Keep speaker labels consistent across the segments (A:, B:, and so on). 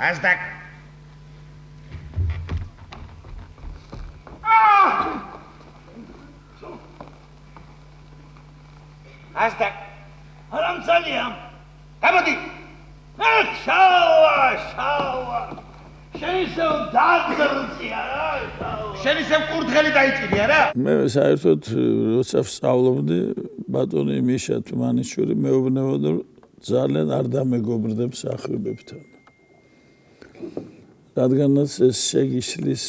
A: Azdak. Azdak.
B: Haramzaliam.
A: Abadi.
B: Şava. Şenisev dadgırızıya.
A: Şenisev kurtğeli dayiჭირია რა?
C: მე საერთოდ როცა ვსწავლობდი ბატონი მიშა თუმანიშვილი მეუბნებოდა რომ ძალიან არ დამეგობრდებ მსახიობებთან. რადგანაც ეს შეგიშლის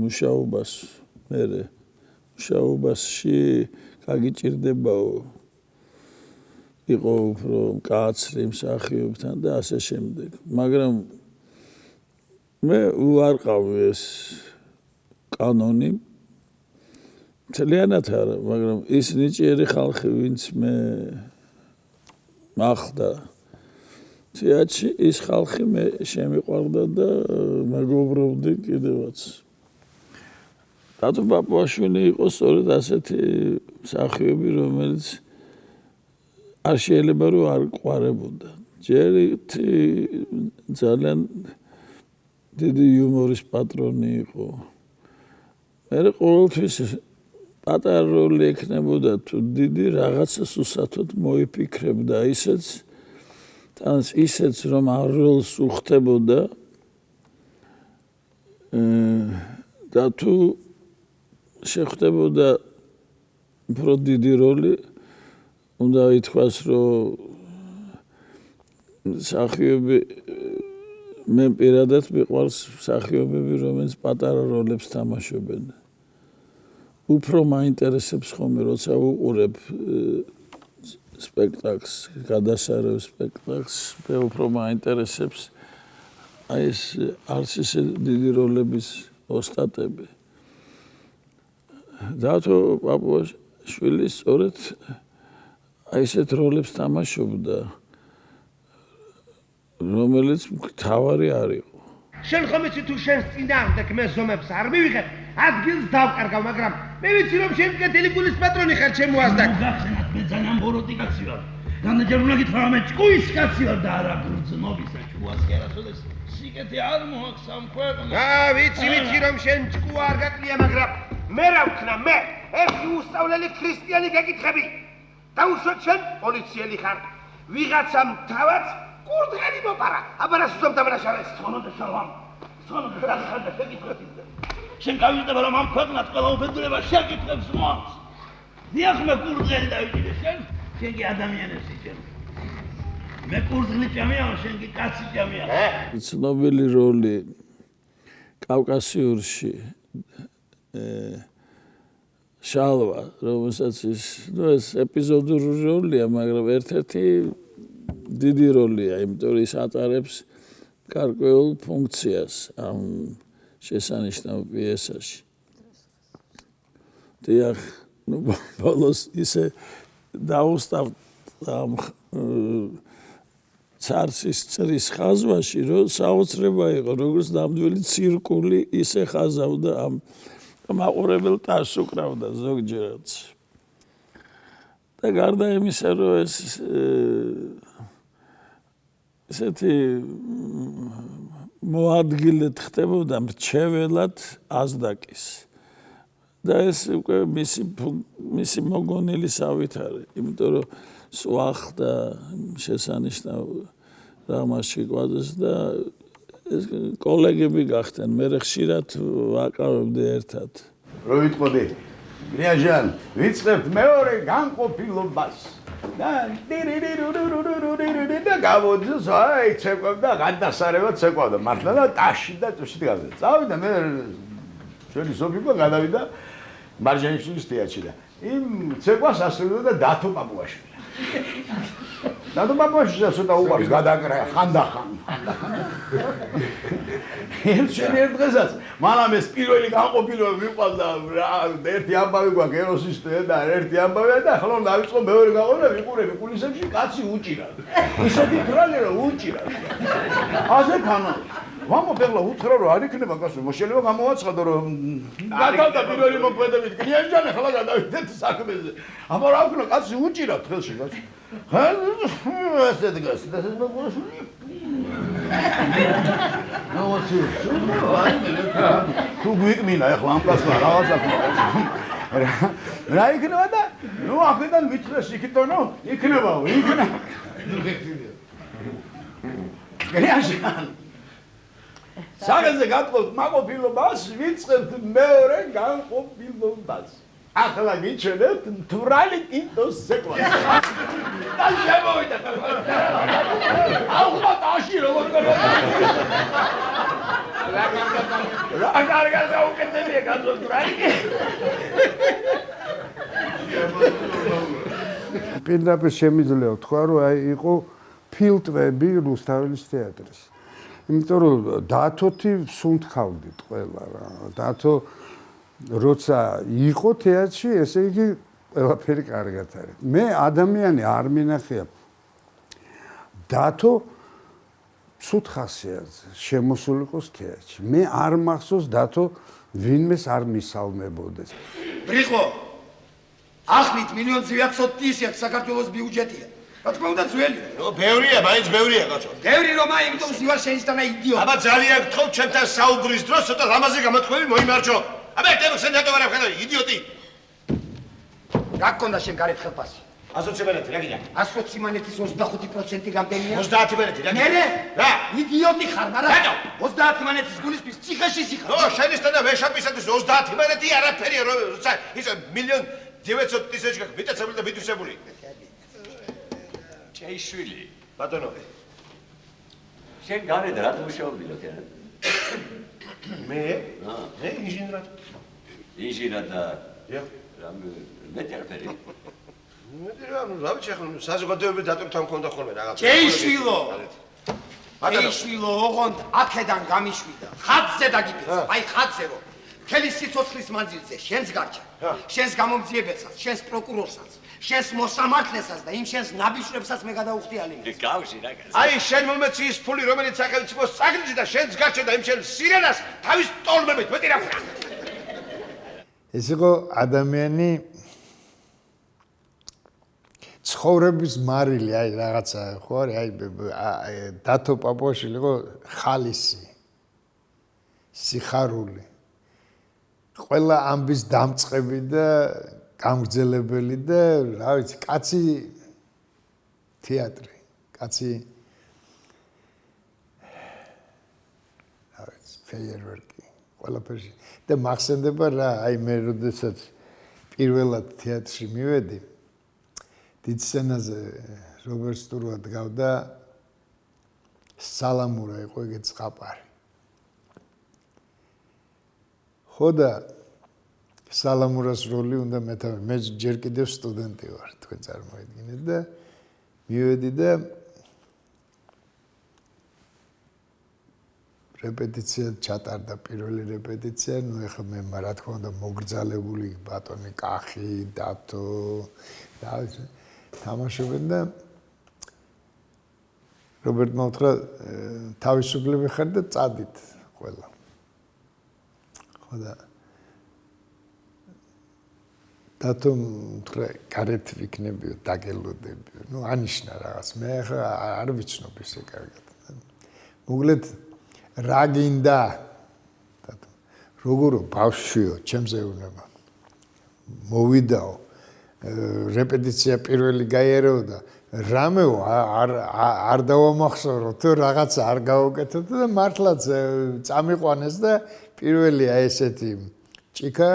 C: მუშაობას მერე მუშაობაში გაგიჭირდებაო იყო უფრო მკაცრი მსახიობთან და ასე შემდეგ. მაგრამ მე უარყავი ეს კანონი მთლიანად არა, მაგრამ ის ნიჭიერი ხალხი, ვინც მე მახდა თეატრში, ის ხალხი მე შემიყვარდა და მეგობრობდი კიდევაც. დათო პაპუაშვილი იყო სწორედ ასეთი მსახიობი, რომელიც არ შეიძლება რომ არ ყვარებოდა. ჯერ ძალიან დიდი იუმორის პატრონი იყო. მე ყოველთვის პატარა როლი ექნებოდა თუ დიდი რაღაცას უსათოდ მოიფიქრებდა ისეც რომ არ როლს უხდებოდა და თუ შეხვდებოდა უფრო დიდი როლი უნდა ითქვას რომ მსახიობი მე პირადად მიყვარს მსახიობები რომელიც პატარა როლებს თამაშობენ. უფრო მაინტერესებს ხოლმე როცა უყურებ სპექტაკლს, გადასარევ სპექტაკლს, მე უფრო მაინტერესებს აი ეს არც ისე დიდი როლების ოსტატები. დათო პაპუაშვილი სწორედ აი ესეთ როლებს თამაშობდა, რომელიც მთავარი არ იყო.
A: შენ ხომ იცი თუ შენს წინააღმდეგ მე ზომებს არ მივიღებ, ადგილს დავკარგავ, მაგრამ მე ვიცი რომ შენ კეთილი გულის პატრონი ხარ ჩემო Azdak.
B: გახსენათ მე ძალიან ბოროტი კაცი ვარ. განაჯერ უნდა გითხრა მე ჭკუის კაცი ვარ და არა გრძნობისა ჭკუას კი არასოდეს სიკეთე არ მოაქვს ამ ქვეყნას.
A: ვიცი რომ შენ ჭკუ არ გაკლია, მაგრამ მე რა ვქნა მე? ერთი უსწავლელი ქრისტიანი გეკითხები. დაუშვათ შენ პოლიციელი ხარ. ვიღაცამ თავად კურდღელი მოპარა. აბა სულ დამრაშავეს.
B: სონოდა შალამ. სონოდა დახარდა შეკითხები. შენ გავიწყდება რომ ამ ქვეყნად ყველა უბედურება შეკითხებს მოაქვს. დიახ მე კურდღელი დავიჭირე შენ კი ადამიანებს იჭერ. მე კურდღელი ჭამია, შენ კი კაცი ჭამია.
C: ცნობილი როლი კავკასიურში შალვა, რომელსაც ეს ეპიზოდური როლია, მაგრამ ერთ-ერთი დიდი როლია, იმიტომ რომ ის ატარებს გარკვეულ ფუნქციას ამ შესანიშნავ პიესაში. დიახ, ბოლოს ისე დაუსტავ ამ ცარცის წრის ხაზვაში, რომ საოცრება იყო, როგორც ნამდვილი ცირკული ისე ხაზავდა ამ მაყურებელ ტას უკრავდა ზოგჯერაც. და გარდა იმისა, რომ ეს ესეთი მოადგილედ ხდებოდა მრჩეველად Azdak-ის და ეს უკვე მისი მოგონილი სავითარი, იმიტომ რომ სვახდა შესანიშნავ რამაში ყვადეს და ეს კოლეგები გახდნენ, მე ხშირად ვაკავებდი ერთად.
D: რო ვიტყოდი, გრიაჟან, ვიწყებთ მეორე განყოფილობას. და გავოდის, აი, ცეკვებდა, გადასარევად ცეკვავდა, მართლა და ტაში და წუსით გავიდა. წავიდა მე ჩვენი სოფიკო გადავიდა მარჯანიშვილის თეატრში და იმ ცეკვას ასრულებდა და დათო პაპუაშვილი. დათო პაპუაშვილი ცოტა უყარს გადაკრა ხანდახან. ერთ დღესაც მანამ ეს პირველი განყოფილება მიყვანდა ერთი ამბავი გვაქვს ეროსისტე და ერთი ამბავია და ახლა უნდა დავიწყო მეორე განყოფილება ვიყურები კულისებში კაცი უჭირად. ისეთი ტრალი რომ უჭირად. ასე თანა ვამოფერლა უთხრა რომ არ იქნება კაცო შეიძლება გამოვაცხადო რომ გათავდა პირველი მოქმედებით გრიაჟანი ახლა გადავიდეთ საქმეზე. აბა რა ვქნა კაცი უჭირად ხელში კაცო. ესე დგას და ეს მოგუშვილი თუ გვიკმინა ახლა ამ კაცმა რაღაცა რა იქნება და ნუ აქედან მითხრეს იქითონო იქნებაო იქნება გრიაჟანი საგაზე გატყობთ მაყოფილობას ვიწყებთ მეორე განყოფილობას ახლა გიჩვენებთ მთვრალი კინტოს ცეკვას და შემოვიდა აუღმა ტაში როგორ කරოდა რა კარგა საუკეთესია კაცო მთვრალი
E: პირდაპირ შემიძლია ვთქვა რომ აი იყო ფილტვები რუსთაველის თეატრის იმიტომ რომ დათოთი სუნთქავდით ყველა რა დათო როცა იყო თეატრში, ესე იგი ყველაფერი კარგად არის. მე ადამიანი არ მინახია. დათო ცუდ ხასიათზე შემოსულიყოს თეატრში. მე არ მახსოვს დათო ვინმეს არ მისალმებოდეს.
A: ბრიყო, ახნით მილიონზე ვიახსოვთ ის საქართველოს ბიუჯეტია. რა თქმა უნდა ძველია.
D: ბევრია, მაინც ბევრია კაცო.
A: ბევრი რომ აი იმიტომ ვარ შენიშნა იდიოტი.
D: აბა ძალიან გთხოვ ჩემთან საუბრის დროს ცოტა ლამაზი გამოთქვები მოიმარჯო. აბა ერთად სენატორ არ ხარ იდიოტი.
A: რა გქონდა შენ გარეთ ხელფასი?
D: 120 მენეთი რა გინდა?
A: 120 მენეთის 25% რამდენია?
D: 30 მენეთი რა გინდა?
A: მე
D: რა?
A: იდიოტი ხარ, მაგრამ
D: რატო?
A: 30 მენეთის გულისთვის ციხეში სიხარ.
D: ო, შენისთანა ვეშაპისათვის 30 მენეთი არაფერია, როცა ის 1.900.000 ტისეჩი გაქვს, მიტაცებული და მითვისებული.
F: ჭეიშვილი,
D: ბატონო.
F: შენ გარეთ რა მუშაობდი ლოქერა?
D: მე ინჟინერად.
F: ინჟინერად და
D: დიახ.
F: მეტერფერი.
D: რა ვიცი ახლა საზოგადოებრივი დატვირთვა მქონდა ხოლმე რაღაც.
A: ჭეიშვილო. ჭეიშვილო, ოღონდ აქედან გამიშვიდა. ხატზე დაგიფიცე. აი ხატზე რომ მთელი სიცოცხლის მანძილზე შენს გარჩა. შენს გამომძიებელსაც, შენს პროკურორსაც, შენს მოსამართლესაც და იმ შენს ნაბიჯრებსაც მე გადავუხდი ალიმენტს.
F: გავში რა კაცო.
D: აი შენ მომეციის ფული რომელიც სახელმწიფოს წაგრძი და შენს გარჩა და იმ შენ სირენას თავის ტოლმებით მეტი რა ვქნა.
E: ეს იყო ადამიანი ცხოვრების მარილი, აი რაღაცა ხო არის, აი დათო პაპუაშვილი იყო ხალისი, სიხარული. ყველა ამბის დამწყები და გამგრძელებელი და რა ვიცი, კაცი თეატრი, კაცი რა ვიცი, ფეიერვერკი, ყველაფერში. და მახსენდება რა, აი მე როდესაც პირველად თეატრში მივედი, დიდ სცენაზე რობერტ სტურვა დგავდა, სალამურა იყო ეგეც ზღაპარი. ხო და სალამურას როლი უნდა მეთავე, მე ჯერ კიდევ სტუდენტი ვარ, თქვენ წარმოიდგინეთ და მივედი და რეპეტიცია ჩატარდა პირველი რეპეტიცია, ნუ ეხლა მე რა თქმა უნდა მოგრძალებული ბატონი კახი, დათო და თამაშობენ და რობერტმა უთხრა თავისუფლები ხარ და წადით ყველა. ხო და დათომ უთხრა გარეთ ვიქნებიო, დაგელოდებიო. ნუ ანიშნა რაღაც. მე ახლა არ ვიცნობ ისე კარგად. მოგლეთ რა გინდა? დათო. როგორო ბავშვიო, ჩემს ეუბნება. მოვიდაო რეპეტიცია პირველი გაიარეო და რამეო არ დავამახსოვრო თუ რაღაცა არ გავუკეთოთ და მართლაც წამიყვანეს და პირველი აი ესეთი ჭიქა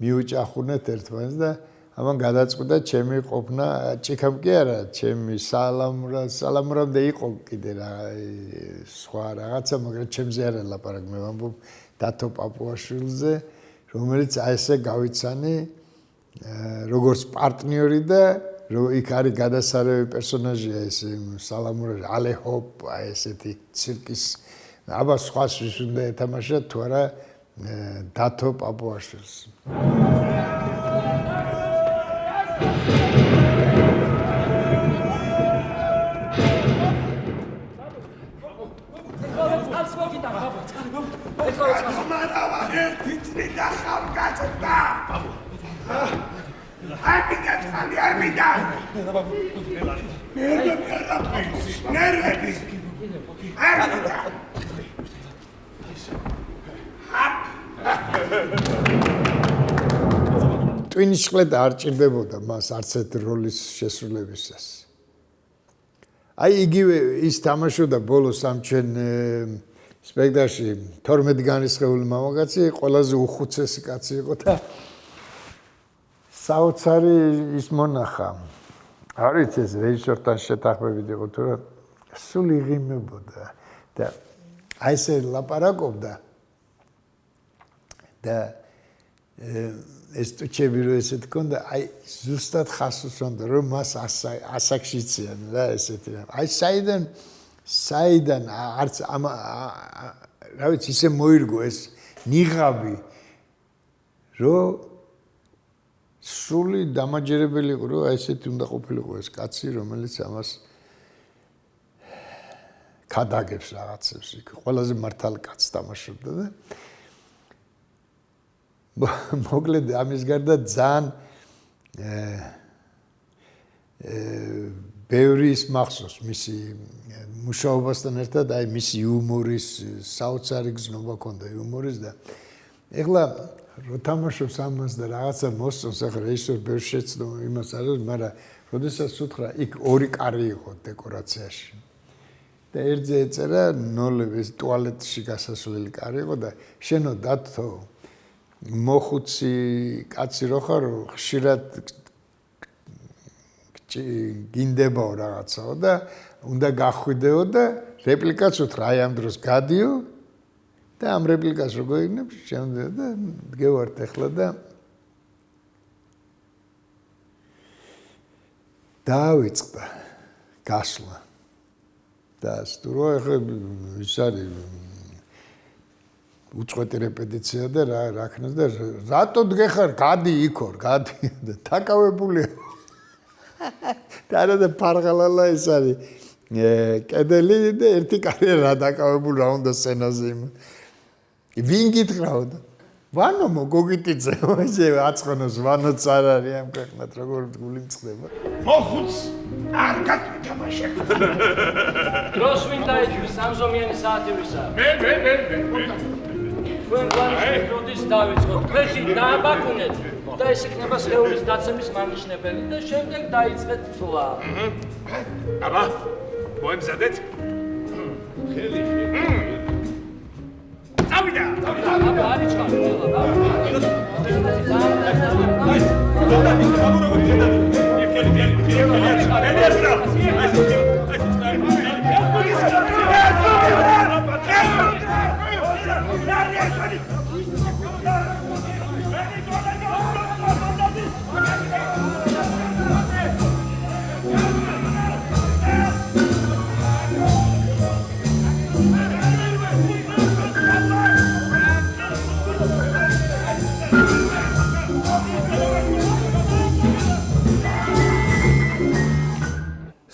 E: მიუჭახუნეთ ერთმანეთს და ამან გადაწყვიტა ჩემი ყოფნა ჭიქამ კი არა ჩემი სალამურამდე იყო კიდე რა სხვა რაღაცა მაგრამ ჩემზე არ ელაპარაკ მე ვამბობ დათო პაპუაშვილზე რომელიც აი ესე გავიცანი როგორც პარტნიორი და იქ არის გადასარევი პერსონაჟია ეს სალამურაში ალეჰოპ აი ესეთი ცირკის აბა სხვას ვის უნდა ეთამაშა თუ არა დათო პაპუაშვილს ტვინიშკლეტა არ ჭირდებოდა მას არც ერთ როლის შესრულებისას. აი იგივე ის თამაშობდა ბოლოს ამ ჩვენ სპექტაკლში 12 განრისხებული მამაკაცი ყველაზე უხუცესი კაცი იყო და საოცარი ის მონახა. არ ვიცი ეს რეჟისორთან შეთანხმებით იყო თუ რა სულ იღიმებოდა და აი ესე ლაპარაკობდა და ეს ტუჩები რო ესეთ კონდა აი ზუსტად ხას უსვამდა რომ მას ასაკშიციან რა ესეთი რა აი საიდან არც ამ რა ვიცი ისე მოირგო ეს ნიღაბი რომ სული დამაჯერებელი იყო რომ აი ესეთი უნდა ყოფილიყო ეს კაცი რომელიც ამას ქადაგებს რაღაცებს იქ ყველაზე მართალი კაცს თამაშობდა და მოკლედ ამის გარდა ძალიან ბევრი ის მახსოვს მისი მუშაობასთან ერთად აი მისი იუმორის საოცარი გზნობა ჰქონდა იუმორის და ეხლა რო თამაშობს ამას და რაღაცა მოსწონს ახლა რეჟისორ ბევრ შეცდო იმას არის მაგრამ როდესაც უთხრა იქ ორი კარი იყო დეკორაციაში და ერთზე ეწერა ნოლების ტუალეტში გასასვლელი კარი იყო და შენო დათო მოხუცი კაცი რო ხარ ხშირად გინდებაო რაღაცაო და უნდა გახვიდეო და რეპლიკაც უთხრა აი ამ დროს გადიო და ამ რეპლიკას რო გიგნებ შემდგე და დგევართ ახლა და დავიწყდა გასვლა და სტურო ახლა ის არის უწყვეტი რეპეტიცია და რა ქნას და რატო დგეხარ გადი იქორ გადი და თაკავებულია და რა პარღალალა ის არის კედელი და ერთი კარიერა დაკავებული რა უნდა სცენაზე იმ ვინ გითხრაო და ვანო მოგოგიტიძე ესე აწყონოს ვანოც არ არის ამ ქვეყნად როგორ გული მწყდება
A: მოხუც არ გათამაშე
G: დროს ვინ დაიჭვის სამზომიანი საათი ვისა
A: მე
G: თქვენ გვარის დავიწყოთ ფეხი დააბაკუნეთ და ეს იქნება სხეულის დაცემის მანიშნებელი და შემდეგ დაიწყეთ თვლა
A: აბა მოემზადეთ ხელი წავიდა
G: აბა არის ჩქარი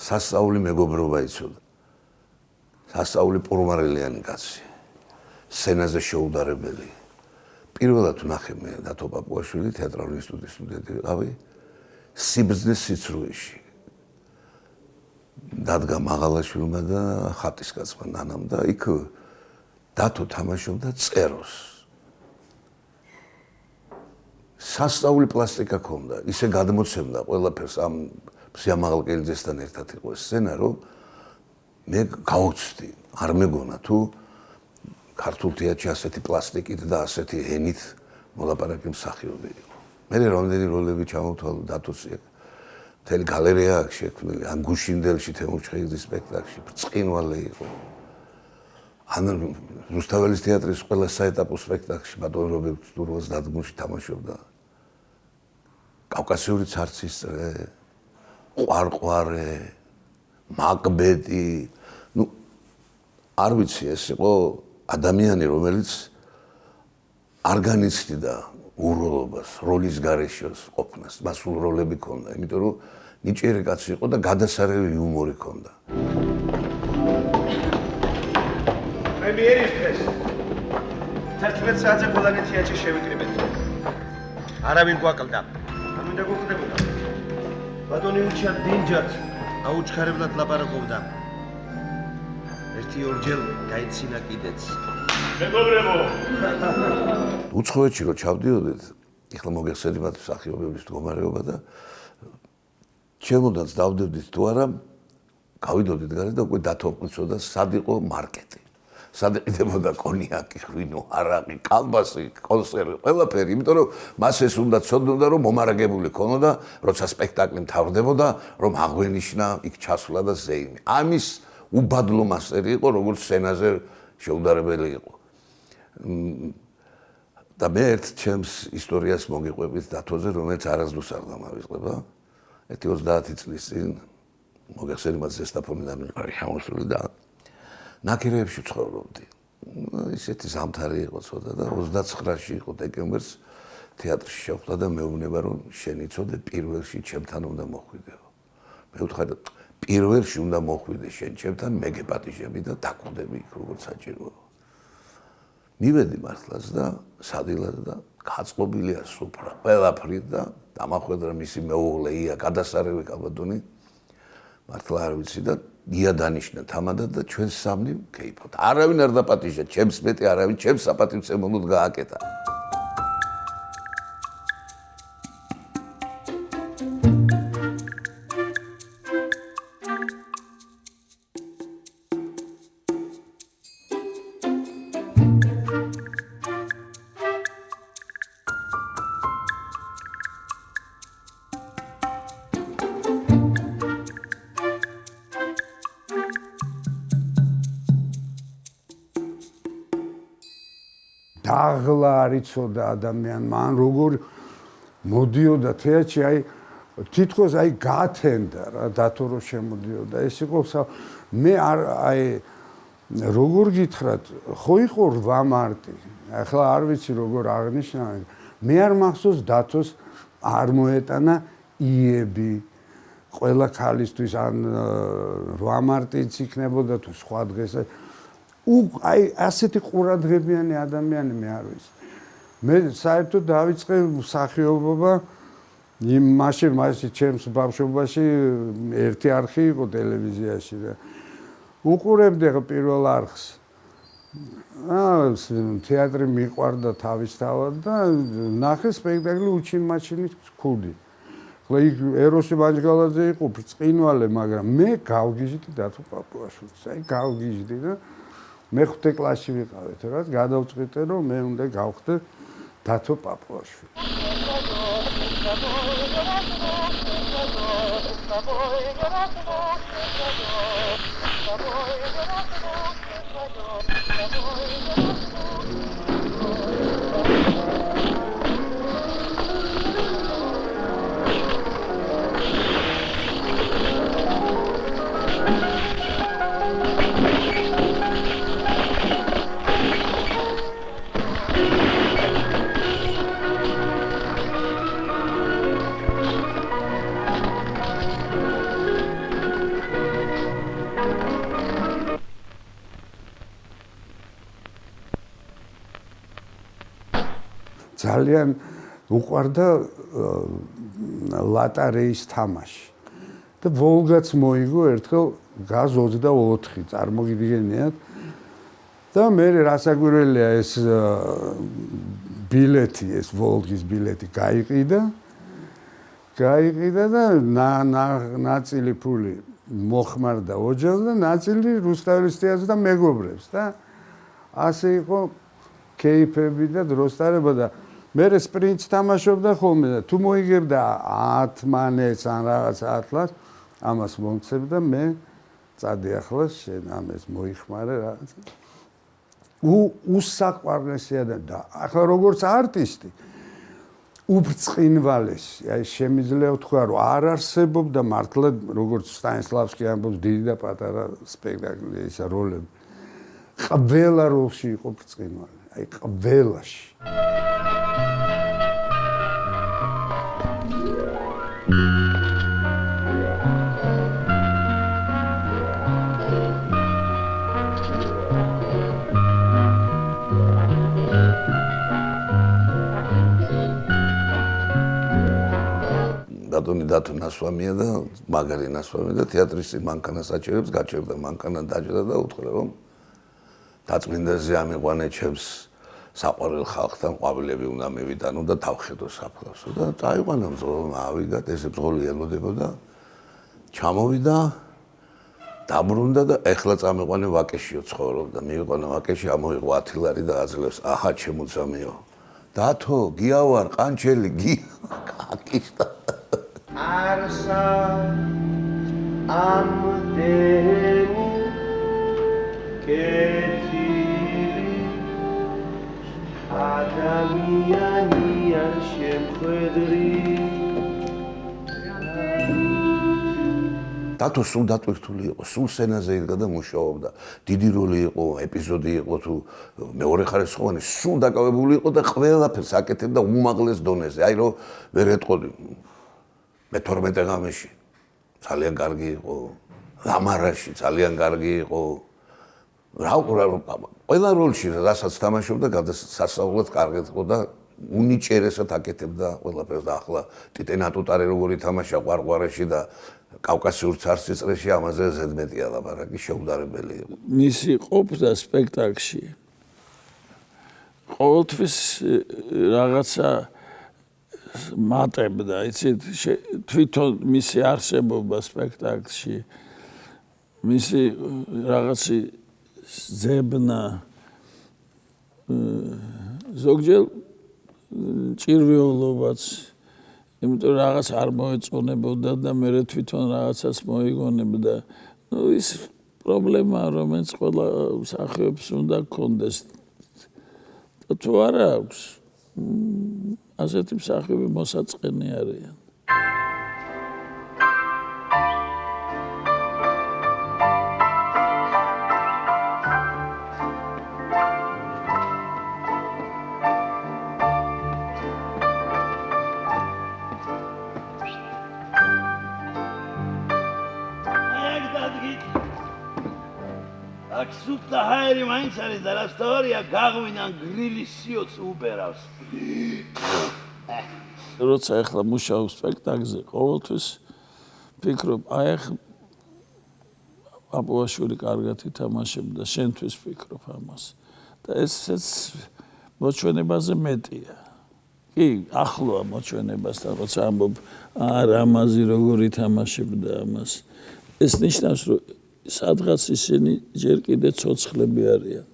H: სასწაული მეგობრობა იცოდა. სასწაული პორმარელიანი კაცი. სცენაზე შეუდარებელი. პირველად ვნახე მე დათო პაპუაშვილი თეატრალური ინსტიტუტის სტუდენტი ვიყავი სიბრძნის სიცრუეში. დადგა მაღალაშვილმა და ხატის კაცმა ნანამ და იქ დათო თამაშობდა წეროს. სასწაული პლასტიკა ქონდა, ისე გადმოცემდა ყველაფერს ამ სიამაყალ კელიძესთან ერთად იყო სცენა, რომ მე გავუცდი, არ მეგონა თუ ქართულ თეატრში ასეთი პლასტიკით და ასეთი ენით მოლაპარაკე მსახიობი იყო. მე რამდენი როლები ჩამოვთვალე დათოსიაკ. მთელი გალერეა აქვს შექმნილი, ან გუშინდელში თემურ ჩხეიძის სპექტაკლში ბრწყინვალე იყო. ან რუსთაველის თეატრის ყველა საეტაპო სპექტაკლში ბატონ რობერტ სტურვას დადგმულში თამაშობდა. კავკასიური ცარცის წრე, ყვარყვარე, მაკბეტი, არ ვიცი, ეს იყო ადამიანი, რომელიც არ განიცდიდა ურულობას, როლის გარეშეოს ყოფნას, მას სულ როლები ჰქონდა, იმიტომ რომ ნიჭიერი კაცი იყო და გადასარევი იუმორი ჰქონდა.
A: პრემიერის დღეს 11 საათზე ყველანი თეატრში შევიკრიბეთ. არავინ გვაკლდა. არ მინდა გვხვდებოდა. ბატონი უჩა დინჯად აუჩქარებლად ლაპარაკობდა. ერთი ორჯერ გაიცინა კიდეც.
B: მეგობრებო,
H: უცხოეთში რო ჩავდიოდეთ, ეხლა მოგეხსენებათ მსახიობების მდგომარეობა და ჩემოდაც დავდებდით თუ არა, გავიდოდით გარეთ და უკვე დათოფმწოდა სად იყო მარკეტი. სად იყიდებოდა კონიაკი, ღვინო, არაყი, კალბასი, კონსერვი, ყველაფერი, იმიტომ რომ მას ეს უნდა ცოდნოდა, რომ მომარაგებული ქონოდა, როცა სპექტაკლი მთავრდებოდა, რომ აღვენიშნა იქ ჩასვლა და ზეიმი. ამის უბადლო მასტერი იყო, როგორც სცენაზე შეუდარებელი იყო. და მე ერთ ჩემს ისტორიას მოგიყვებით დათოზე, რომელიც არასდროს არ დამავიწყდება. ერთი 30 წლის წინ მოგეხსენებათ ზესტაფონიდან ვიყავი შემოსული და ნაკირეებში ცხოვრობდი. ისეთი ზამთარი იყო ცოტა და 29-ში იყო დეკემბერს თეატრში შევხვდა და მეუბნება რომ შენ იცოდე პირველში ჩემთან უნდა მოხვიდეო. მე ვთხარი პირველში უნდა მოხვიდე შენ ჩემთან, მე გეპატიჟები და დაკვდები იქ როგორც საჭიროა. მივედი მართლაც და სადილად და გაწყობილია სუფრა, ყველაფრით და დამახვედრა მისი მეუღლე ია, გადასარევი კაბადონი. მართლა არ ვიცი და ია დანიშნა თამადად და ჩვენ სამნი გეიფოთ. არავინ არ დაპატიჟა, ჩემს მეტი არავინ, ჩემს საპატივცემულოდ გააკეთა.
E: დაღლა არ იცოდა ადამიანმა, ან როგორ მოდიოდა თეატრში, აი თითქოს აი გათენდა რა, დათო რო შემოდიოდა. ეს იყო მე არ აი როგორ გითხრათ, ხო იყო 8 მარტი. ახლა არ ვიცი როგორ აღნიშნა. მე არ მახსოვს დათოს არ მოეტანა იები. ყველა ქალისთვის ან 8 მარტიც იქნებოდა თუ სხვა დღეს. აი ასეთი ყურადღებიანი ადამიანი მე არ ვიცი. მე საერთოდ დავიწყე მსახიობობა მაშინ ჩემს ბავშვობაში ერთი არხი იყო ტელევიზიაში და უყურებდი პირველ არხს. თეატრი მიყვარდა თავისთავად და ნახე სპექტაკლი უჩინ მაჩინის ქუდი. ხლა იქ ეროსი ბანჯგალაძე იყო ბრწყინვალე, მაგრამ მე გავგიჟდი დათო პაპუაშვილს. აი გავგიჟდი და მე-5 კლასში ვიყავით, რა, გადავწყვიტე რომ მე უნდა გავხდე დათო პაპუაშვილი. ძალიან უყვარდა ლატარეის თამაში. და ვოლგაც მოიგო ერთხელ გაზ 24 წარმოგიდგენიათ. და მე რასაკვირველია ეს ბილეთი, ეს ვოლგის ბილეთი გაიყიდა და ნაწილი ფული მოხმარდა ოჯახს და ნაწილი რუსთაველის თეატრს და მეგობრებს და ასე იყო კეიფები და დროსტარება და მე სპრინტს თამაშობდა ხოლმე და თუ მოიგებდა 10 მანეთს ან რაღაც 10 ლარს ამას მომცებ და მე წადი ახლა შენ ამას მოიხმარე რაღაც უსაყვარლესია და ახლა როგორც არტისტი უბრწყინვალესი აი შემიძლია ვთქვა რომ არ არსებობდა მართლა როგორც სტანისლავსკი ამბობს დიდი და პატარა სპექტაკლი ისა როლები ყველა როლში იყო ბრწყინვალე აი ყველაში
H: დათო ნასვამია და მაგარი ნასვამია და თეატრის მანქანას აჭერებს, გაჭერდა მანქანა დაჭერდა და უთხრა რომ დაწმინდაზე ამიყვანე ჩემს საყვარელ ხალხთან ყვავილები უნდა მივიტანო და დავხედო საფლავსო და წაიყვანა ბრძოლა ავიგად ესე ბრძოლი ელოდებოდა ჩამოვიდა დაბრუნდა და ეხლა წამიყვანე ვაკეშიო ცხოვრობდა მივიყვანა ვაკეში ამოიღო 10 ლარი და აძლევს აჰა ჩემოწამეო დათო გიავარ ყანჩელი გაკიშტა
A: Arsa amdeni ketiri adamiyani ar shemkhedri
H: დათო სულ დატვირთული იყო, სულ სცენაზე იდგა და მუშაობდა. დიდი როლი იყო, ეპიზოდი იყო თუ მეორე ხარისხოვანი, სულ დაკავებული იყო და ყველაფერს აკეთებდა უმაღლეს დონეზე. აი რომ ვერ ეტყოდი. მე-12 ღამეში ძალიან კარგი იყო. ლამარაში ძალიან კარგი იყო. ყველა როლში რასაც თამაშობდა, გადასასწაულად კარგად იყო და უნიჭერესად აკეთებდა ყველაფერს და ახლა ტიტენატუტარი როგორი თამაშა ყვარყვარეში და კავკასიურ ცარციწრეში ამაზე ზედმეტია ლაპარაკი შეუდარებელი იყო.
C: მისი ყოფნა სპექტაკლში ყოველთვის რაღაცა მატებდა, იცით, თვითონ მისი არსებობა სპექტაკლში, მისი რაღაცი ზებნა ზოგჯერ ჭირვიოლობაც იმიტომ რაღაც არ მოეწონებოდა და მე თვითონ რაღაცას მოიგონებდა. ნუ ის პრობლემაა, რომელიც ყველა მსახიობს უნდა გქონდეს. და თუ არა აქვს, ასეთი მსახიობი მოსაწყენი არიან.
B: Sutta haeri mains არის და რაც თავარია გაღვინან გრილის სიოც უბერავს.
C: როცა ახლა მუშაობ სპექტაკლზე, ყოველთვის ფიქრობ, აი აპოვაშვილი კარგად ითამაშებდა, შენთვის ფიქრობ ამას. და ესეც მოჩვენებაზე მეტია. კი, ახლოა მოჩვენებასთან, როცა ამბობ, რამაზი როგორ ითამაშებდა ამას. ეს ნიშნავს, რომ სადღაც ისინი ჯერ კიდე ცოცხლები არიან.